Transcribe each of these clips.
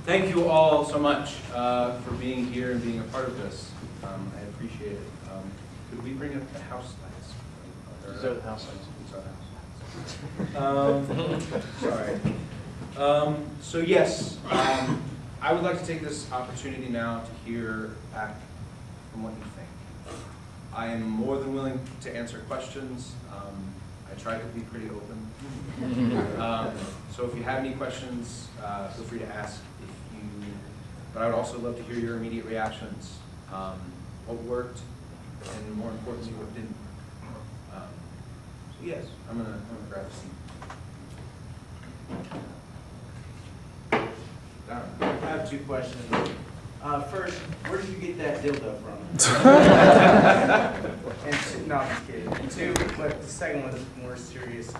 Thank you all so much for being here and being a part of this. I appreciate it. Could we bring up the house lights? These are the house lights. Sorry. So yes, I would like to take this opportunity now to hear back from what you think. I am more than willing to answer questions. I try to be pretty open. So if you have any questions, feel free to ask. But I would also love to hear your immediate reactions. What worked, and more importantly, what didn't. So yes, I'm gonna grab a seat. I have two questions. First, where did you get that dildo from? And two, no, I'm just kidding. And two, but the second one is more serious.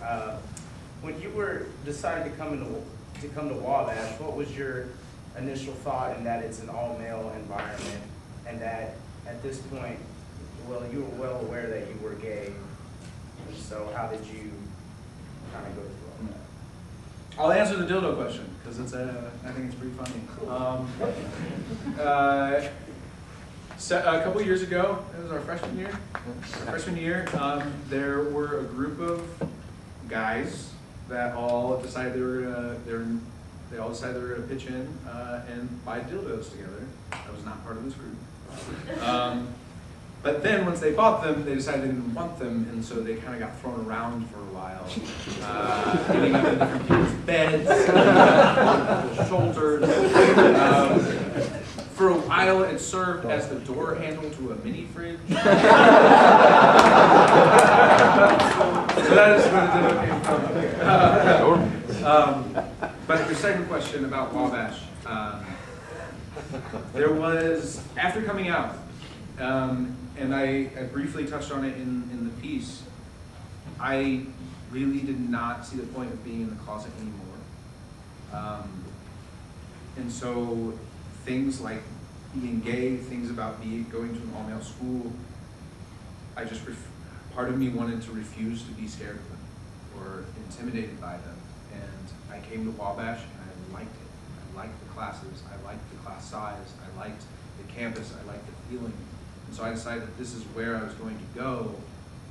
When you were deciding to come to Wabash, what was your initial thought in that it's an all-male environment, and that at this point, well, you were well aware that you were gay, and so how did you kind of go through all that? I'll answer the dildo question because I think it's pretty funny. So a couple years ago, it was our freshman year. There were a group of guys that all decided they were gonna pitch in and buy dildos together. I was not part of this group. But then once they bought them, they decided they didn't want them, and so they kind of got thrown around for a while, ending up in different people's beds, people's shoulders. For a while, it served as the door handle to a mini fridge. So that is where the dildo came from. But your second question about Wabash, there was, after coming out, and I briefly touched on it in the piece, I really did not see the point of being in the closet anymore. And so things like being gay, things about going to an all-male school, part of me wanted to refuse to be scared of them or intimidated by them. And I came to Wabash and I liked it. I liked the classes, I liked the class size, I liked the campus, I liked the feeling. And so I decided that this is where I was going to go,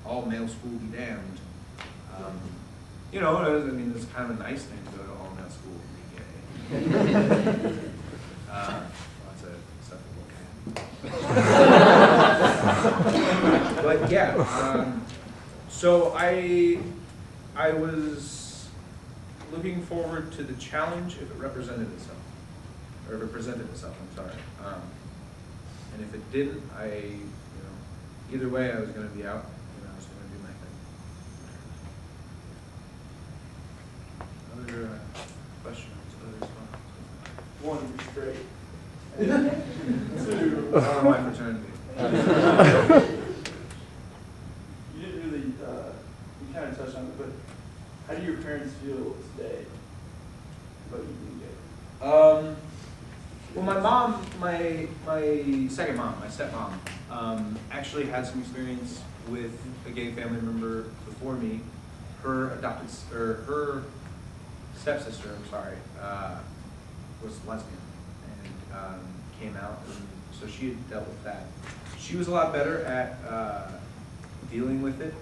all male school be damned. You know, it's kind of a nice thing to go to all male school and be gay. That's a acceptable. But yeah, so I was looking forward to the challenge if it represented itself, or if it presented itself, I'm sorry. And if it didn't, either way I was going to be out, and I was going to do my thing. Other questions, other responses? One, you're straight. Two, my fraternity. You didn't really, you kind of touched on it, but how do your parents feel today about you being gay? Well, my mom, my second mom, my stepmom, actually had some experience with a gay family member before me. Her stepsister, was lesbian and came out, and so she had dealt with that. She was a lot better at dealing with it.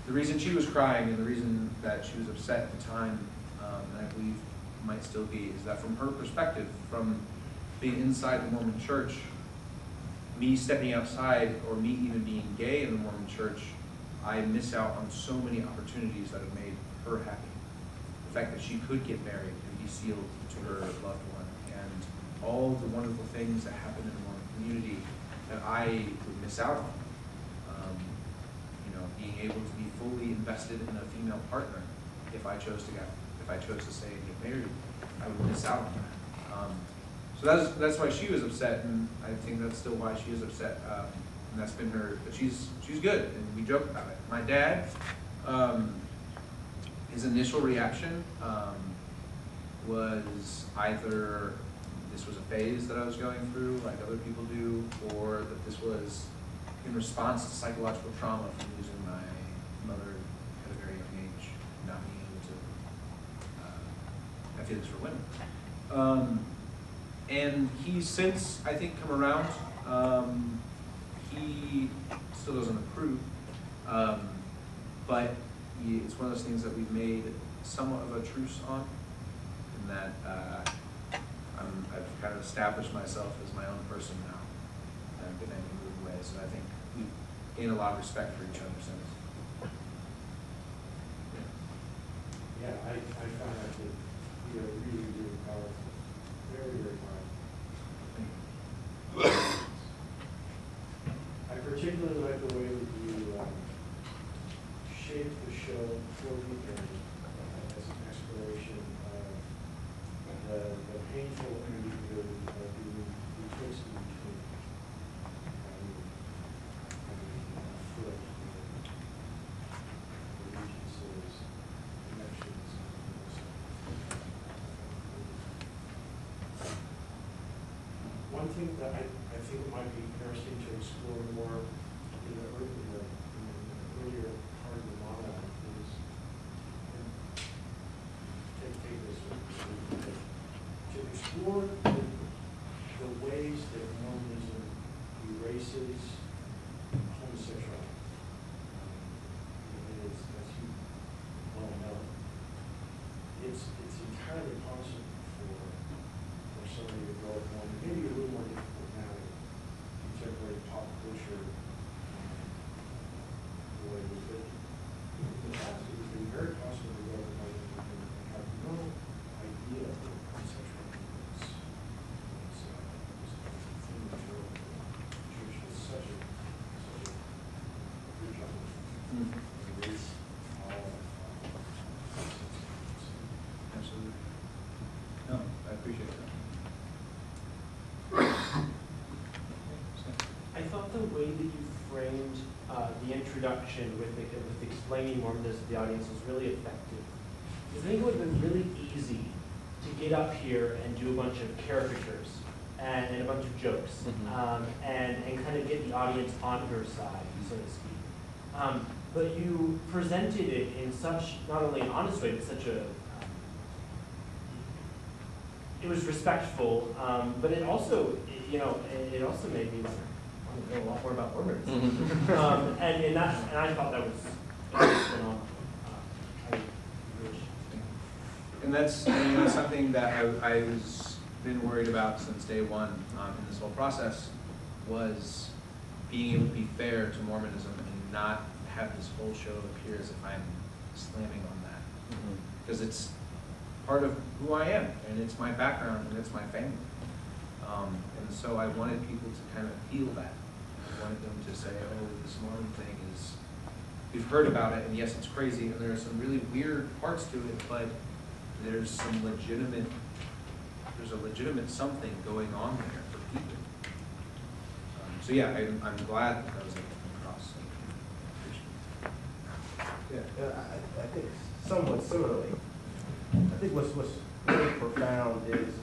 The reason she was crying and the reason that she was upset at the time, and I believe might still be, is that from her perspective, from being inside the Mormon church, me stepping outside or me even being gay in the Mormon church, I miss out on so many opportunities that have made her happy. The fact that she could get married and be sealed to her loved one, and all the wonderful things that happen in the Mormon community that I would miss out on. Being able to be fully invested in a female partner if I chose to stay and get married, I would miss out on that. So that's why she was upset, and I think that's still why she is upset. And that's been her. But she's good, and we joke about it. My dad, his initial reaction was either this was a phase that I was going through, like other people do, or that this was in response to psychological trauma from losing my mother at a very young age, not being able to feel this for women. And he's since, I think, come around. He still doesn't approve, but it's one of those things that we've made somewhat of a truce on, in that I've kind of established myself as my own person now. I've been able to move away, so I think we've gained a lot of respect for each other since. Yeah, I found that to be a really, really powerful, very, very powerful. I particularly like the way that you shaped the show for weekend as an exploration of the painful interview being betwixt and between foot, allegiances, connections, one thing that I think it might be interesting to explore more in the earlier part of the model is, and take this, to explore the ways that Mormonism erases homosexuality. As you well know, it's entirely possible for somebody to grow up Mormon, maybe a little more difficult now in contemporary pop culture the way it is, but in the past it has been very possible to grow up Mormon and have no idea of what homosexuality is. It's a thing that the church does such a good job of erase all Absolutely. No, I appreciate that. I thought the way that you framed the introduction with explaining Mormonism to the audience was really effective. Because I think it would have been really easy to get up here and do a bunch of caricatures and a bunch of jokes, and kind of get the audience on your side, so to speak. But you presented it in such, not only an honest way, but such a, it was respectful, but it also, it also made me want to know a lot more about Mormons. And I thought that was phenomenal. And that's something that I've been worried about since day one in this whole process, was being able to be fair to Mormonism and not have this whole show appear as if I'm slamming on that. Because it's part of who I am, and it's my background, and it's my family. And so I wanted people to kind of feel that. I wanted them to say, oh, this Mormon thing is, we've heard about it, and yes, it's crazy, and there are some really weird parts to it, but there's a legitimate something going on there for people. So yeah, I'm glad that was able to come across. I think somewhat similarly. I think what's really profound is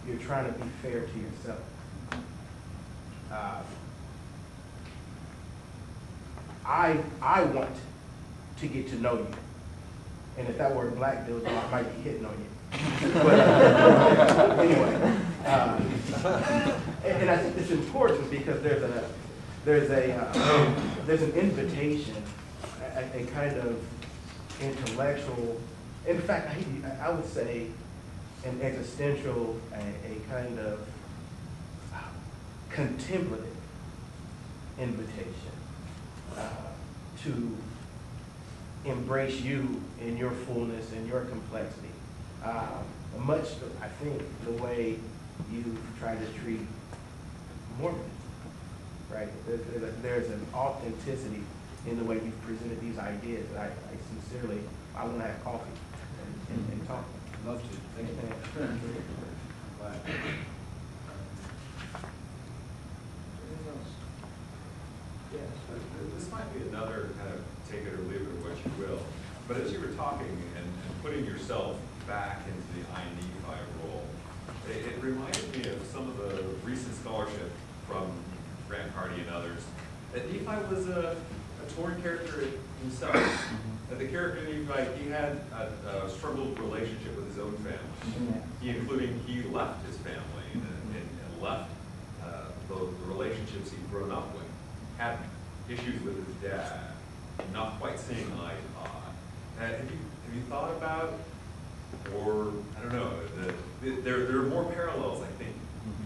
you're trying to be fair to yourself. I want to get to know you, and if that were a black dude, I might be hitting on you. But anyway, and I think it's important because there's an invitation, a kind of intellectual, in fact, I would say an existential, a kind of contemplative invitation to embrace you in your fullness and your complexity. Much, I think, the way you try to treat Mormons, right? There's an authenticity in the way you've presented these ideas. I sincerely, I want to have coffee and talk. I'd love to. Thank you. Glad. Anything else? Yes. This might be another kind of take it or leave it or what you will, but as you were talking and putting yourself back into the Nephi role, it reminded me of some of the recent scholarship from Grant Hardy and others, that Nephi was a a torn character himself. The character Nephi, he had a struggled relationship with his own family. He left his family and left the relationships he'd grown up with. Had issues with his dad, not quite seeing eye to eye. Have you thought about, or I don't know, there are more parallels, I think,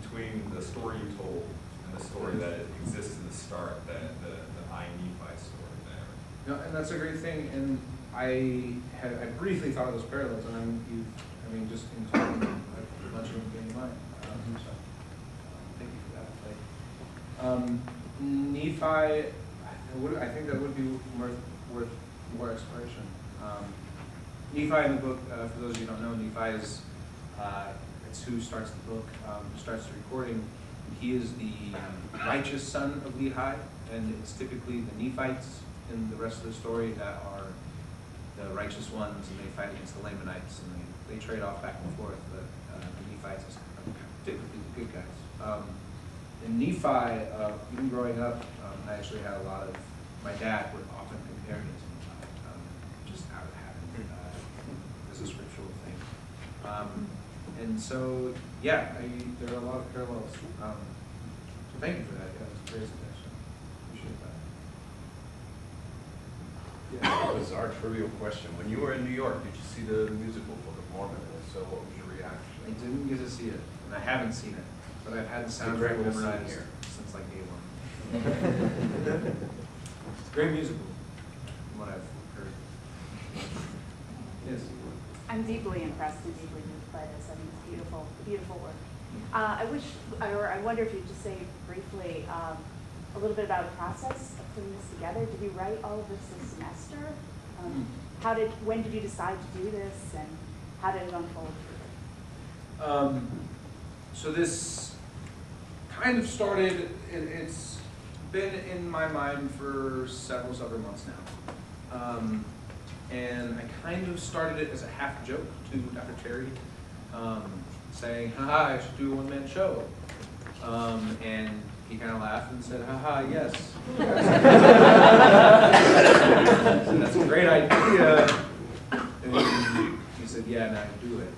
between the story you told and the story that exists in the start, the Nephi story there. No, and that's a great thing. And I briefly thought of those parallels, and just in talking, a bunch of them came to mind. So, thank you for that. Nephi, I think that would be worth more exploration. Nephi in the book, for those of you who don't know, Nephi is it's who starts the book, starts the recording. He is the righteous son of Lehi, and it's typically the Nephites in the rest of the story that are the righteous ones, and they fight against the Lamanites, and they trade off back and forth, but the Nephites are typically the good guys. In Nephi, even growing up, I actually had my dad would often compare me to Nephi, just out of habit, as a scriptural thing. And so, yeah, there are a lot of parallels. So thank you for that. Yeah, it's a great suggestion. Appreciate that. Yeah, that was our trivial question. When you were in New York, did you see the musical Book of Mormon? And if so, what was your reaction? I didn't get to see it, and I haven't seen it, but I've had the soundtrack memorized here since like day one. It's a great musical, from what I've heard. Yes. I'm deeply impressed and deeply moved by this. I mean, it's beautiful, beautiful work. I wonder if you'd just say briefly a little bit about the process of putting this together. Did you write all of this semester? When did you decide to do this, and how did it unfold for you? So this kind of started, it's been in my mind for several months now. And I kind of started it as a half joke to Dr. Terry, saying, haha, I should do a one-man show. And he kind of laughed and said, haha, yes. So that's a great idea. And he said, yeah, now do it.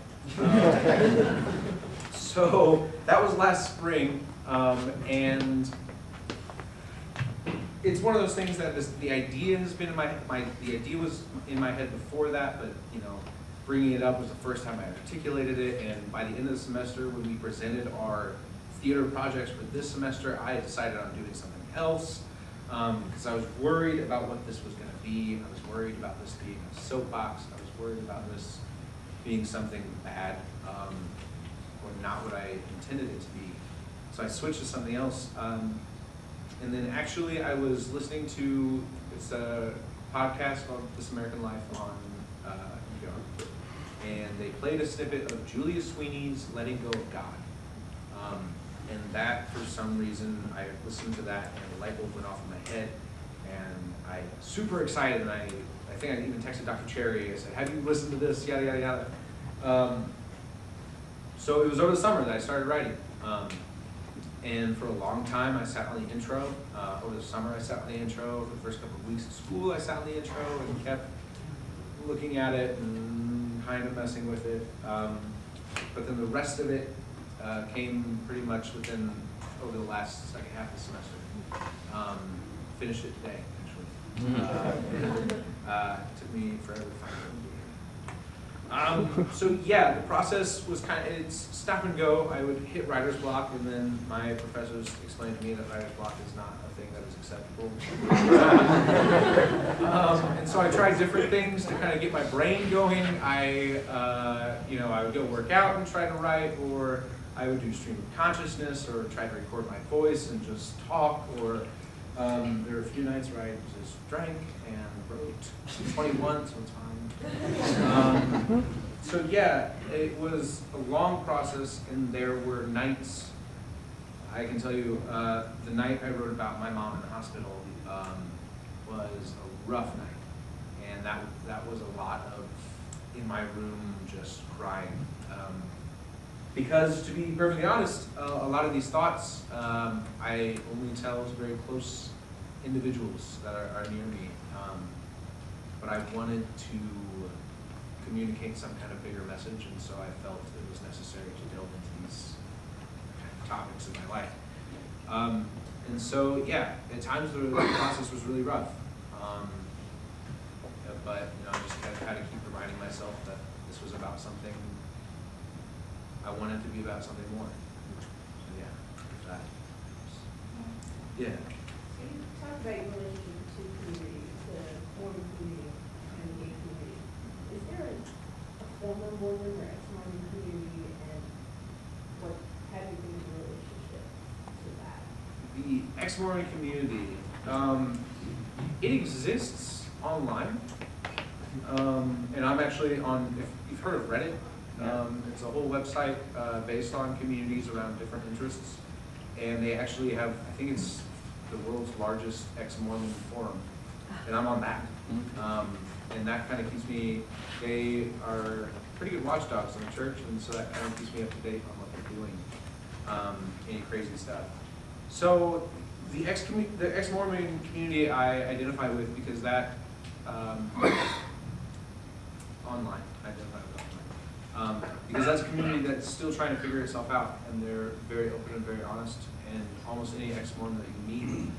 So that was last spring, and it's one of those things that the idea has been in the idea was in my head before that, but bringing it up was the first time I articulated it. And by the end of the semester, when we presented our theater projects for this semester, I decided on doing something else because I was worried about what this was going to be. I was worried about this being a soapbox. I was worried about this being something bad or not what I intended it to be. So I switched to something else. And then actually I was listening to, it's a podcast called This American Life on NPR. And they played a snippet of Julia Sweeney's Letting Go of God. And that, for some reason, I listened to that and the light bulb went off in my head. And I was super excited, and I think I even texted Dr. Cherry. I said, have you listened to this? Yada, yada, yada. So it was over the summer that I started writing. And for a long time, I sat on the intro. Over the summer, I sat on the intro. For the first couple of weeks of school, I sat on the intro and kept looking at it and kind of messing with it. But then the rest of it came pretty much over the last second half of the semester. Finished it today, actually. It took me forever to find it. So yeah, the process was it's stop and go. I would hit writer's block, and then my professors explained to me that writer's block is not a thing that is acceptable. And so I tried different things to kind of get my brain going. I would go work out and try to write, or I would do stream of consciousness, or try to record my voice and just talk, or there were a few nights where I just drank and wrote. I'm 21, so it's fine. So yeah, it was a long process, and there were nights, I can tell you, the night I wrote about my mom in the hospital was a rough night, and that was a lot of, in my room, just crying. Because to be perfectly honest, a lot of these thoughts I only tell to very close individuals that are near me, but I wanted to communicate some kind of bigger message, and so I felt it was necessary to delve into these kind of topics in my life. And so, yeah, at times the process was really rough, but you know, I just kind of had to keep reminding myself that this was about something. I wanted to be about something more. So yeah, that. Yeah. So you talk about your relationship with two communities, the Mormon community and the gay community. Is there a former Mormon or ex-Mormon community, and how do you think the relationship to that? The ex-Mormon community, it exists online, and I'm actually on, if you've heard of Reddit, it's a whole website based on communities around different interests, and they actually have, I think it's the world's largest ex-Mormon forum, and I'm on that. And that kind of keeps me, they are pretty good watchdogs in the church, and so that kind of keeps me up to date on what they're doing, any crazy stuff. So the ex-Mormon community I identify with because that, online, I identify with online. Because that's a community that's still trying to figure itself out, and they're very open and very honest, and almost any ex-Mormon that you meet